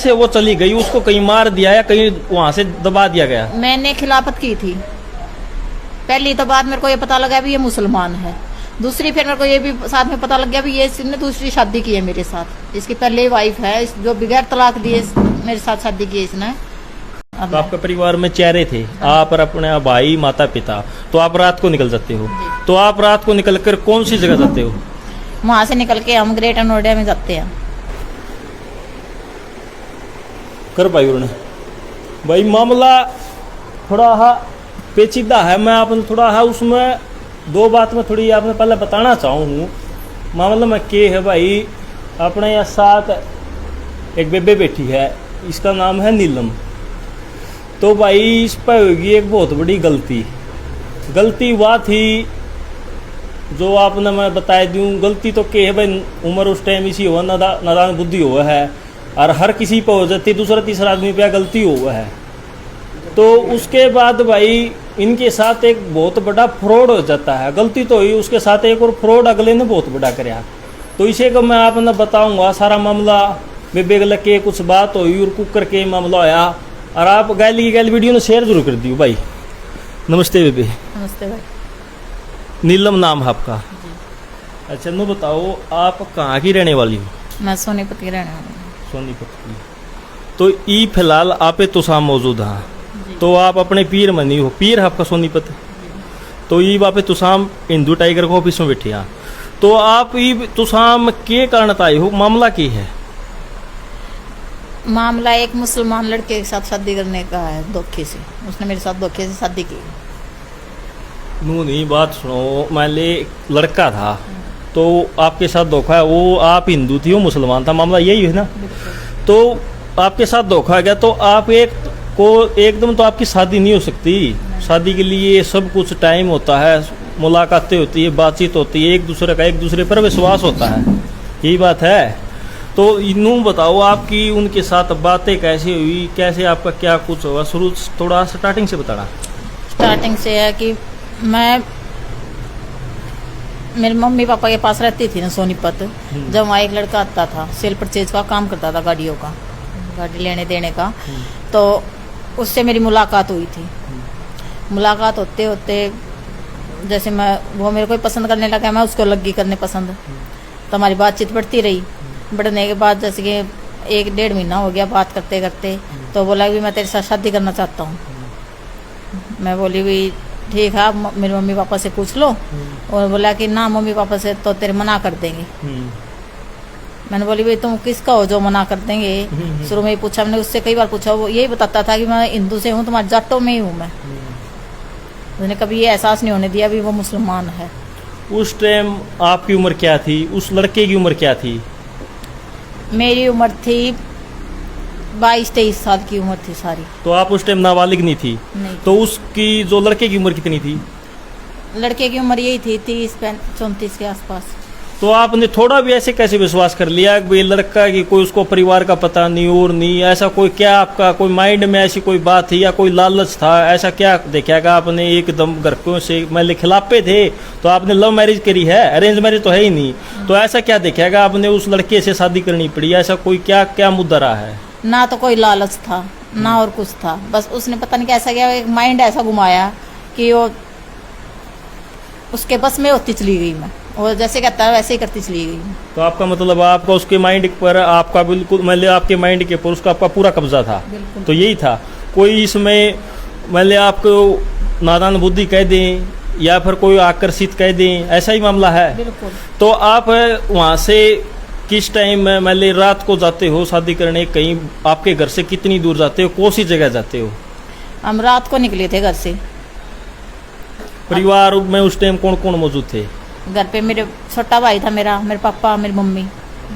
से वो चली गई, उसको कहीं मार दिया या कहीं वहां से दबा दिया गया? मैंने खिलाफत की थी पहली, तो बाद मेरे को ये पता लगा भी ये मुसलमान है। दूसरी फिर मेरे को ये भी साथ में पता लग गया भी ये इसने दूसरी शादी की है मेरे साथ। इसकी पहले वाइफ है जो बगैर तलाक दिए मेरे साथ शादी की इसने। तो आपके परिवार में चेहरे थे, आप और अपने भाई माता पिता, तो आप रात को निकल जाते हो। तो आप रात को निकल कर कौन सी जगह जाते हो? वहां से निकल के हम ग्रेटर नोएडा में जाते हैं। कर पाई उन्होंने भाई मामला थोड़ा पेचीदा है। मैं आपने थोड़ा उसमें दो बात में थोड़ी आपने पहले बताना चाहूँ। मामला में के है भाई, अपने यहाँ साथ एक बेबे बैठी है, इसका नाम है नीलम। तो भाई इस पर होगी एक बहुत बड़ी गलती हुआ थी जो आपने मैं बता दूं। गलती तो के है भाई, उम्र उस टाइम इसी हुआ, नादान बुद्धि हुआ है और हर किसी पर हो जाती, दूसरा तीसरा आदमी पे गलती हुआ है। तो उसके बाद भाई इनके साथ एक बहुत बड़ा फ्रॉड हो जाता है। गलती तो हुई, उसके साथ एक और फ्रॉड अगले ने बहुत बड़ा कराया। तो इसे को मैं आपने बताऊंगा सारा मामला। बेबे गल के कुछ बात हुई और कुकर के मामला होया। और आप गैली वीडियो ने शेयर जरूर कर दियो भाई। नमस्ते बेबे। नमस्ते भाई। नीलम नाम है आपका? अच्छा नो बताओ, आप कहाँ की रहने वाली हो? मैं सोनीपत की रहने वाली हूँ। सोनीपत की। तो ई फिलहाल आपे तो साम मौजूद हाँ, तो आप अपने पीर मनी हो, पीर है आपका सोनीपत। तो ई वापे तुसाम हिंदू टाइगर को ऑफिस में बैठे हैं। तो आप ई तुसाम के कारण आए हो, मामला की है? मामला एक मुसलमान लड़के के साथ शादी करने का है, धोखे से। उसने मेरे साथ धोखे से शादी की। नू नहीं बात सुनो, मान ले लड़का था तो आपके साथ धोखा है, वो आप हिंदू थी वो मुसलमान था, मामला यही है ना? तो आपके साथ धोखा गया तो आप एकदम तो आपकी शादी नहीं हो सकती। शादी के लिए सब कुछ टाइम होता है, मुलाकातें होती है, बातचीत होती है, एक दूसरे पर विश्वास होता है, यही बात है। तो इनू बताओ आपकी उनके साथ बातें कैसे हुई, कैसे आपका क्या कुछ हुआ, शुरू थोड़ा स्टार्टिंग से बताना। स्टार्टिंग से है कि मैं मेरे मम्मी पापा के पास रहती थी ना सोनीपत। जब वहाँ एक लड़का आता था, सेल परचेज का काम करता था, गाड़ियों का, गाड़ी लेने देने का। तो उससे मेरी मुलाकात हुई थी। मुलाकात होते होते जैसे वो मेरे को पसंद करने लगा, मैं उसको लगी करने पसंद। तो हमारी बातचीत बढ़ती रही। बढ़ने के बाद जैसे कि 1-1.5 महीना हो गया बात करते करते, तो बोला कि मैं तेरे साथ शादी करना चाहता हूँ। मैं बोली भी ठीक है, आप मेरे मम्मी पापा से पूछ लो। और बोला कि ना, मम्मी पापा से तो तेरे मना कर देंगे। मैंने बोली भाई तुम किसका हो जो मना कर देंगे? शुरू में ही पूछा मैंने, उससे कई बार पूछा, वो यही बताता था कि मैं हिंदू से हूँ, तुम्हारे जाटों में ही हूँ मैं। उसने कभी ये एहसास नहीं होने दिया भी वो मुसलमान है। उस टाइम आपकी उम्र क्या थी, उस लड़के की उम्र क्या थी? मेरी उम्र थी 22-23 साल की उम्र थी सारी। तो आप उस टाइम नाबालिग नहीं थी? नहीं। तो उसकी जो लड़के की उम्र कितनी थी? लड़के की उम्र यही थी 30-34 के आसपास। तो आपने थोड़ा भी ऐसे कैसे विश्वास कर लिया कि ये लड़का की कोई उसको परिवार का पता नहीं और नहीं, ऐसा कोई क्या आपका कोई माइंड में ऐसी कोई बात थी या कोई लालच था? ऐसा क्या देखा आपने एकदम घर को से मतलब खिलाफे थे तो आपने लव मैरिज करी है, अरेंज मैरिज तो है ही नहीं। तो ऐसा क्या देखा आपने उस लड़के से शादी करनी पड़ी? ऐसा कोई क्या मुद्दा रहा है? ना तो कोई लालच था ना और कुछ था, बस उसने पता नहीं कैसा किया, एक माइंड ऐसा घुमाया कि वो उसके बस में होती चली गई मैं, और जैसे कहता है वैसे ही करती चली गई। तो आपका मतलब आपका उसके माइंड पर आपका बिल्कुल मतलब आपके माइंड के ऊपर उसका आपका पूरा कब्जा था? तो यही था। कोई इसमें मतलब आपको नादान बुद्धि कह दें या फिर कोई आकर्षित कह दें, ऐसा ही मामला है? बिल्कुल। तो आप वहाँ से किस टाइम में मतलब रात को जाते हो शादी करने? कहीं आपके घर से कितनी दूर जाते हो, कौन सी जगह जाते हो? हम रात को निकले थे घर से। परिवार में उस टाइम कौन कौन मौजूद थे? घर पे मेरे छोटा भाई था, मेरे पापा, मेरी मम्मी,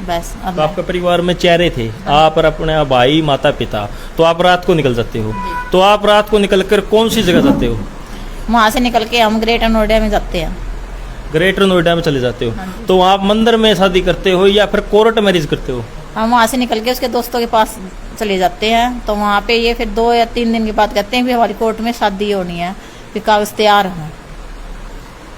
बस। तो आपके परिवार में चेहरे थे, आप और अपने भाई माता पिता। तो आप रात को निकल जाते हो। तो आप रात को निकल कर कौन सी जगह जाते हो? वहाँ से निकल के हम ग्रेटर नोएडा में जाते हैं। ग्रेटर नोएडा में चले जाते हो? तो आप मंदिर में शादी करते हो या फिर कोर्ट मैरिज करते हो? हम वहाँ से निकल के उसके दोस्तों के पास चले जाते हैं। तो वहाँ पे ये फिर 2 या 3 दिन के बाद कहते हैं भी हमारी कोर्ट में शादी होनी है, फिर कागज तैयार हैं।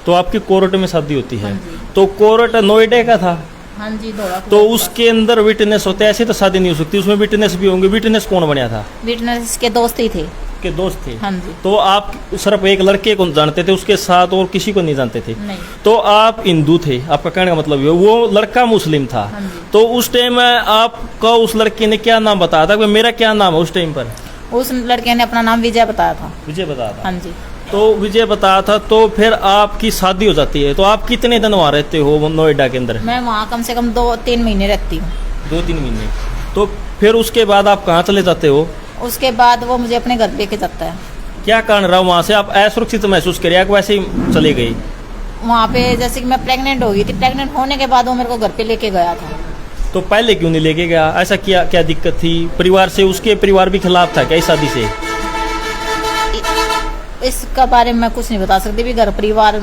तो आपकी कोर्ट में शादी होती है? तो कोर्ट नोएडा का था? हाँ जी, धोला तो उसके अंदर विटनेस होते हैं, ऐसे तो शादी नहीं हो सकती, उसमें विटनेस भी होंगे। विटनेस कौन बनया था? विटनेस के दोस्त ही थे। के दोस्त थे? हाँ जी। तो आप सिर्फ एक लड़के को जानते थे, उसके साथ और किसी को नहीं जानते थे? नहीं। तो आप हिंदू थे, आपका कहने का मतलब ये, वो लड़का मुस्लिम था। हाँ जी। तो उस टाइम आपका उस लड़के ने क्या नाम बताया था कि मेरा क्या नाम है? उस टाइम पर उस लड़के ने अपना नाम विजय बताया था। विजय बताया था। हाँ जी। तो विजय बताया था, तो फिर आपकी शादी हो जाती है। तो आप कितने दिन वहाँ रहते हो नोएडा के अंदर? मैं वहाँ कम से कम 2-3 महीने रहती हूँ। 2-3 महीने। तो फिर उसके बाद आप कहाँ चले जाते हो? उसके बाद वो मुझे अपने घर लेके जाता है। क्या कारण रहा वहाँ से? आप असुरक्षित महसूस करिए, आप वैसे ही चले गई? वहाँ पे जैसे कि मैं प्रेग्नेंट हो गई थी, प्रेग्नेंट होने के बाद वो मेरे को घर पे लेके गया था। तो पहले क्यों नहीं लेके गया? ऐसा क्या क्या दिक्कत थी? परिवार से, उसके परिवार भी खिलाफ था क्या इस शादी से? इसका बारे में मैं कुछ नहीं बता सकती, भी घर परिवार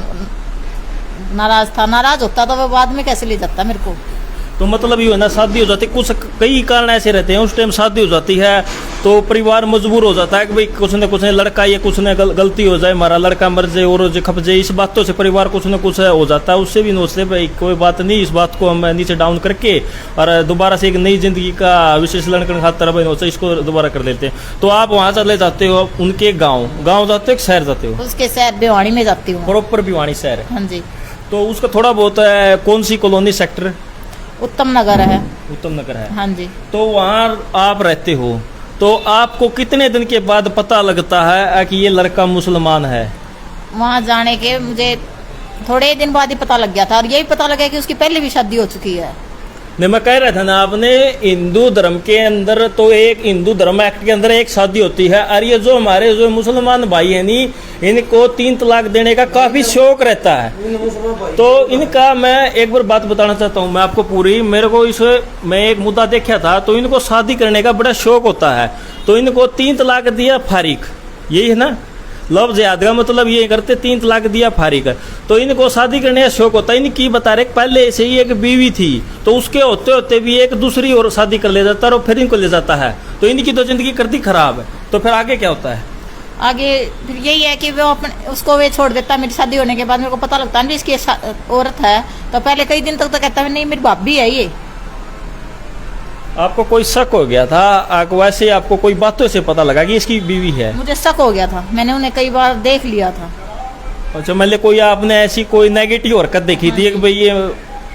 नाराज था। नाराज होता तो वो बाद में कैसे ले जाता मेरे को? तो मतलब ये है ना, शादी हो जाती, कुछ कई कारण ऐसे रहते हैं, उस टाइम शादी हो जाती है तो परिवार मजबूर हो जाता है कि भाई कुछ न कुछ लड़का, ये कुछ न गलती हो जाए, हमारा लड़का मर जाए और जो खप जाए, इस बातों से परिवार कुछ न कुछ हो जाता है। उससे भी नोचते भाई कोई बात नहीं, इस बात को हम नीचे डाउन करके और दोबारा से एक नई जिंदगी का विश्लेषण करने खातर भाई नोचा, इसको दोबारा कर देते हैं। तो आप वहाँ चले जाते हो उनके गाँव जाते हो, शहर जाते हो? उसके शहर भिवानी में जाती हूँ। प्रॉपर भिवानी शहर? हाँ जी। तो उसका थोड़ा बहुत है, कौन सी कॉलोनी, सेक्टर? उत्तम नगर है। उत्तम नगर है। हाँ जी। तो वहाँ आप रहते हो, तो आपको कितने दिन के बाद पता लगता है कि ये लड़का मुसलमान है? वहाँ जाने के मुझे थोड़े दिन बाद ही पता लग गया था, और यही पता लगा कि उसकी पहले भी शादी हो चुकी है। नहीं, मैं कह रहा था ना, आपने हिंदू धर्म के अंदर तो एक हिंदू धर्म एक्ट के अंदर एक शादी होती है, और ये जो हमारे जो मुसलमान भाई हैं नी, इनको 3 तलाक देने का काफी शौक रहता है। तो इनका मैं एक बार बात बताना चाहता हूँ मैं आपको पूरी। मेरे को इस मैं एक मुद्दा देखा था, तो इनको शादी करने का बड़ा शौक होता है, तो इनको 3 तलाक दिया फारिग, यही है ना लव जिहाद का मतलब? ये करते 3 तलाक दिया फारिग। तो इनको शादी करने का शौक होता है। इनकी बता रहे पहले से ही एक बीवी थी, तो उसके होते होते भी एक दूसरी और शादी कर ले जाता है और फिर इनको ले जाता है। तो इनकी तो जिंदगी करती खराब है। तो फिर आगे क्या होता है? आगे फिर यही है कि वो अपने उसको वे छोड़ देता है। मेरी शादी होने के बाद मेरे को पता लगता है इसकी औरत है, तो पहले कई दिन तक तो कहता है नहीं मेरी भाभी है ये। आपको कोई शक हो गया था? वैसे आपको कोई बातों से पता लगा कि इसकी बीवी है? मुझे शक हो गया था, मैंने उन्हें कई बार देख लिया था। अच्छा, मतलब कोई आपने ऐसी कोई नेगेटिव हरकत देखी थी कि भाई ये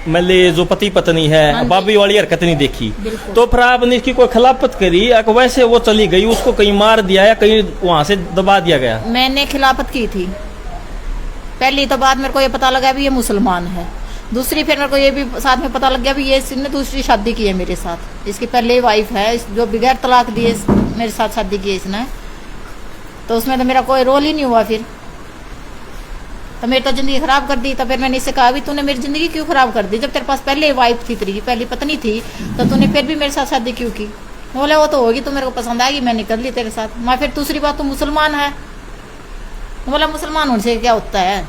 मतलब जो पति पत्नी है, भाभी वाली हरकत नहीं देखी? तो फिर आपने इसकी कोई खिलाफत करी? वैसे वो चली गई, उसको कहीं मार दिया या कहीं वहां से दबा दिया गया? मैंने खिलाफत की थी पहली, तो बाद मेरे को ये पता लगा भी ये मुसलमान है। दूसरी फिर मेरे को ये भी साथ में पता लग गया भी ये इसने दूसरी शादी की है मेरे साथ। इसकी पहले वाइफ है जो बगैर तलाक दिए मेरे साथ शादी की है इसने। तो उसमें तो मेरा कोई रोल ही नहीं हुआ फिर, तो मेरी तो जिंदगी खराब कर दी। तो फिर मैंने इससे कहा भी तूने मेरी जिंदगी क्यों खराब कर दी? जब तेरे पास पहले वाइफ थी, तेरी पहली पत्नी थी, तो तूने फिर भी मेरे साथ शादी क्यों की? बोले वो तो होगी, तो मेरे को पसंद आएगी, मैंने कर ली तेरे साथ। मैं फिर दूसरी बात, तू मुसलमान है। बोला मुसलमान होने से क्या होता है?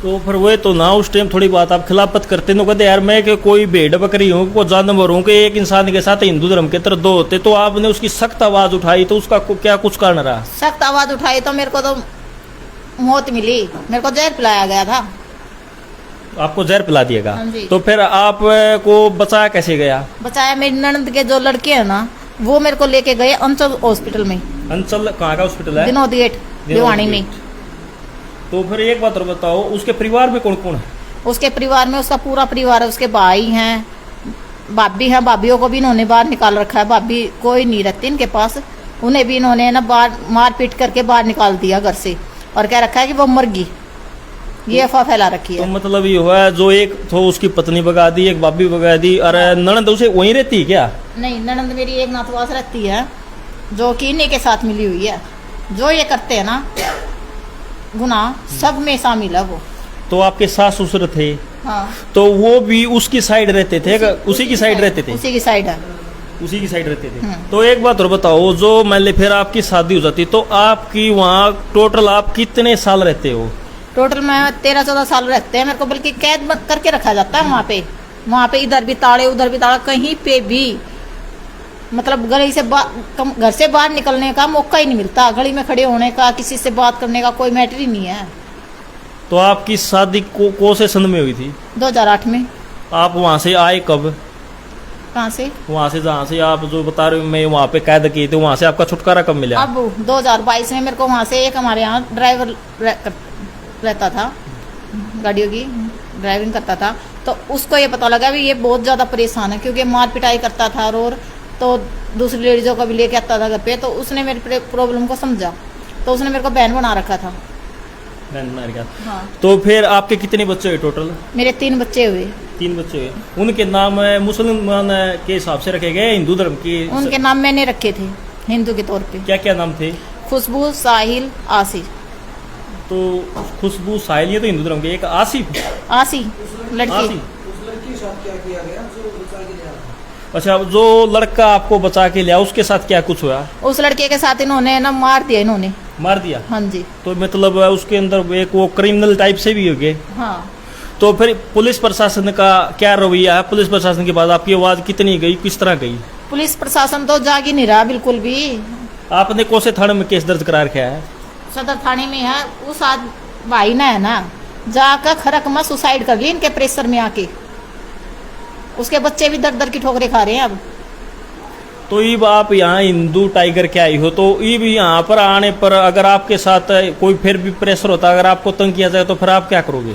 तो फिर वो तो ना उस टाइम थोड़ी बात आप खिलाफत करते न, कहते यार मैं कि कोई भेड़ बकरी हूँ, कोई जानवर हूँ, कि एक इंसान के साथ हिंदू धर्म के तरह 2 होते। तो आपने उसकी सख्त आवाज उठाई, तो उसका क्या कुछ कारण रहा? सख्त आवाज उठाई तो मेरे को तो मौत मिली, मेरे को जहर पिलाया गया था। आपको जहर पिला दिएगा? हाँ जी। तो फिर आप को बचाया कैसे गया? बचाया मेरी ननद के जो लड़के हैं ना, वो मेरे को लेके गए अंचल हॉस्पिटल में। अंचल कहाँ का हॉस्पिटल है? विनोद गेट भिवानी में। तो फिर एक बात और बताओ, उसके परिवार में कौन कौन है? उसके परिवार में उसका पूरा परिवार है, उसके भाई हैं, भाभी हैं, भाभीियों को भी इन्होंने बाहर निकाल रखा है। भाभी कोई नहीं रहती इनके पास, उन्हें भी इन्होंने ना बाहर मार पीट करके बाहर निकाल दिया घर से, और कह रखा है कि वो मर गई, ये अफवाह फैला रखी है। तो मतलब ये हुआ जो एक तो उसकी पत्नी भगा दी, एक भाभी भगा दी, और ननद उसे वहीं रहती है क्या? नहीं, ननद मेरी एक नाथवास रहती है, जो कि इन्हीं के साथ मिली हुई है। जो ये करते हैं ना गुनाह, सब में शामिल है वो। तो आपके सास ससुर थे? हाँ। तो वो भी उसकी साइड रहते थे? उसी की साइड रहते थे? उसी की साइड है। उसी की साइड रहते थे। तो एक बात और बताओ, जो मान ली फिर आपकी शादी हो जाती, तो आपकी वहाँ टोटल आप कितने साल रहते हो? टोटल में 13-14 साल रहते हैं। मेरे को बल्कि कैद करके रखा जाता है वहाँ पे इधर भी ताड़े उधर भी ताड़ा, कहीं पे भी मतलब गली से घर से बाहर निकलने का मौका ही नहीं मिलता, गली में खड़े होने का, किसी से बात करने का कोई मैटर ही नहीं है। तो आपकी शादी कौन से सन में हुई थी? 2008 में। आप वहाँ से आए कब? कहाँ से? वहाँ से जहाँ से आप जो बता रहे हो मैं वहाँ पे कैद किए थे, वहाँ से आपका छुटकारा कब मिला? अब 2022 में मेरे को वहाँ से एक हमारे यहाँ ड्राइवर रहता था, गाड़ियों की ड्राइविंग करता था, तो उसको ये पता लगा भी ये बहुत ज़्यादा परेशान है, क्योंकि मार पिटाई करता था और तो दूसरी लेडीज़ों को भी लेके आता था घर पे। तो उसने मेरी प्रॉब्लम को समझा, तो उसने मेरे को बहन बना रखा था। हाँ। तो फिर आपके कितने बच्चे हुए टोटल? मेरे 3 बच्चे हुए। 3 बच्चे हुए। उनके नाम मुसलमान के हिसाब से रखे गए, हिंदू धर्म के? उनके नाम मैंने रखे थे हिंदू के तौर पे। क्या क्या नाम थे? खुशबू, साहिल, आसिफ। तो खुशबू, साहिल, ये तो हिंदू धर्म के। एक आसिफ लड़की। उस लड़की के साथ क्या किया गया जो बचा के लिया? अच्छा, जो लड़का आपको बचा के लिया उसके साथ क्या कुछ हुआ? उस लड़के के साथ इन्होंने ना मार दिया, इन्होंने मार दिया। हाँ जी। तो मतलब उसके अंदर एक वो क्रिमिनल टाइप से भी हो गए। हाँ। तो फिर पुलिस प्रशासन का क्या रवैया है? पुलिस प्रशासन के बाद आपकी आवाज कितनी गई, किस तरह गई? पुलिस प्रशासन तो जाग ही नहीं रहा बिल्कुल भी। आपने कौन से थाने में केस दर्ज करा रखा है? सदर थाने में है। उस भाई ने है ना जाकर खरक में सुसाइड कर ली इनके प्रेशर में आके। उसके बच्चे भी दर दर की ठोकरें खा रहे हैं अब। तो ईब आप यहाँ हिंदू टाइगर क्या आई हो, तो ईब यहाँ पर आने पर अगर आपके साथ कोई फिर भी प्रेशर होता, अगर आपको तंग किया जाए तो फिर आप क्या करोगे?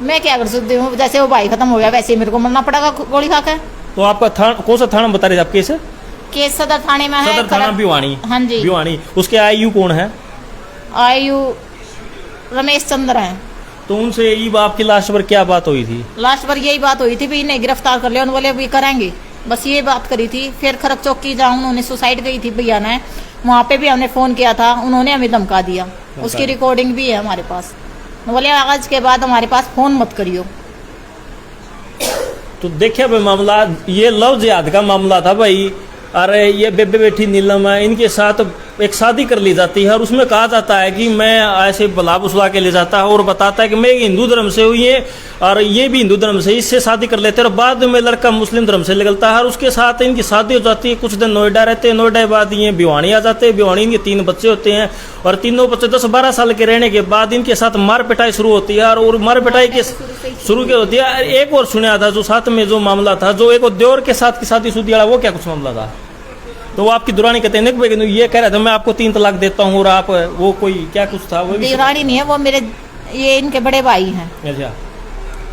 मैं क्या कर सकती हूँ, जैसे वो भाई खत्म हो गया वैसे ही मेरे को मरना पड़ेगा गोली खाकर। तो आपका कौन सा थाना बता रहे थे आप? केस सदर थाने में है। सदर थाना भिवानी। हाँ जी भिवानी। उसके आयु कौन है? आयु रमेश चंद्र है। तो उनसे ईब आपकी लास्ट पर क्या बात हुई थी? लास्ट पर यही बात हुई थी भी इन्हें गिरफ्तार कर लिया, उन बोले अभी करेंगे, बस ये बात करी थी। फिर खरक चौकी जहाँ उन्होंने सुसाइड गई थी भैया ने, वहाँ पे भी हमने फ़ोन किया था, उन्होंने हमें धमका दिया। उसकी रिकॉर्डिंग भी है हमारे पास। बोले आज के बाद हमारे पास फ़ोन मत करियो। तो देखिए भाई, मामला ये लव जिहाद का मामला था भाई। अरे ये बेबे बेटी नीलम है, इनके साथ एक शादी कर ली जाती है और उसमें कहा जाता है कि मैं ऐसे बला बुसला के ले जाता है और बताता है कि मैं हिंदू धर्म से हुई है और ये भी हिंदू धर्म से, इससे शादी कर लेते हैं। और बाद में लड़का मुस्लिम धर्म से निकलता है और उसके साथ इनकी शादी हो जाती है। कुछ दिन नोएडा रहते हैं, नोएडा के बाद ये भिवानी आ जाते हैं। भिवानी इनके 3 बच्चे होते हैं और तीनों बच्चे 10-12 साल के रहने के बाद इनके साथ मार पिटाई शुरू होती है। और मार पिटाई के शुरू के होती है। एक और सुना था जो साथ में जो मामला था, जो एक देवर के साथ की शादी शुदी वाला, वो क्या कुछ मामला था? तो वो आपकी दुरानी कहते हैं ये कह रहा था मैं आपको 3 तलाक देता हूँ और आप वो कोई क्या कुछ था? वो दुरानी नहीं है, वो मेरे ये इनके बड़े भाई हैं। अच्छा।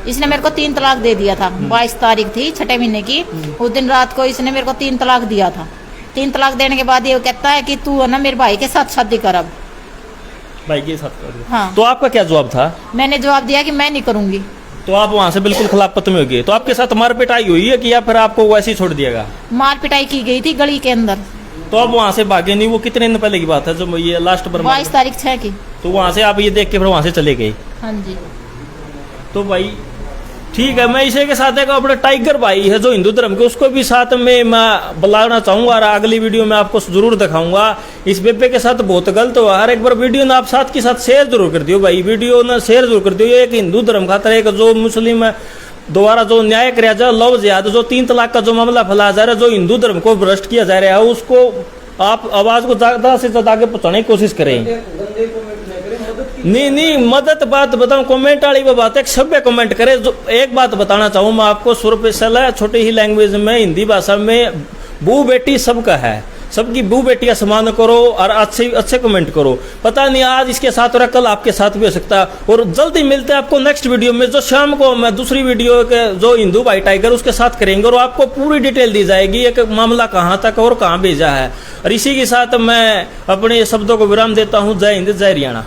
इसने मेरे को 3 तलाक दे दिया था। 22 तारीख थी 6ठे महीने की। उस दिन रात को इसने मेरे को 3 तलाक दिया था। 3 तलाक देने के बाद ये कहता है कि तू है ना मेरे भाई के साथ शादी कर। अब भाई के साथ कर। हाँ। तो आपका क्या जवाब था? मैंने जवाब दिया कि मैं नहीं करूंगी। तो आप वहाँ से बिल्कुल खिलाफत में हो गए। तो आपके साथ मार पिटाई हुई है कि या फिर आपको वैसे ही छोड़ दिया? मार पिटाई की गई थी गली के अंदर। तो आप वहाँ से भागे नहीं? वो कितने दिन पहले की बात है जो ये लास्ट पर? 22 तारीख 6 की। तो वहाँ से आप ये देख के फिर वहाँ से चले गए? हाँ जी। तो भाई ठीक है, मैं इसी के साथ एक अपना टाइगर भाई है जो हिंदू धर्म के, उसको भी साथ में मैं बुलाना चाहूंगा और अगली वीडियो में आपको जरूर दिखाऊंगा। इस बेबे के साथ बहुत गलत हुआ। हर एक बार वीडियो ना आप साथ के साथ शेयर जरूर कर दियो भाई, वीडियो ना शेयर जरूर कर दियो। ये एक हिंदू धर्म खातर एक जो मुस्लिम दोबारा जो न्याय कराया जाए, लव जिहाद जो 3 तलाक का जो मामला फैलाया जा रहा है, जो हिंदू धर्म को भ्रष्ट किया जा रहा है, उसको आप आवाज को ज्यादा से ज्यादा आगे पहुंचाने की कोशिश करें। नहीं मदद बात बताऊं, कमेंट वाली वो बात है, सभ्य कमेंट करे। जो एक बात बताना चाहूँ मैं आपको, सुरपेशल है, छोटी ही लैंग्वेज में हिंदी भाषा में, बू बेटी सबका है, सबकी बू बेटियां समान करो और अच्छे कमेंट करो। पता नहीं आज इसके साथ और कल आपके साथ भी हो सकता है। और जल्दी मिलते हैं आपको नेक्स्ट वीडियो में, जो शाम को मैं दूसरी वीडियो के जो हिंदू भाई टाइगर उसके साथ करेंगे और आपको पूरी डिटेल दी जाएगी एक मामला कहाँ तक और कहाँ भेजा है। और इसी के साथ मैं अपने शब्दों को विराम देता हूँ। जय हिंद, जय हरियाणा।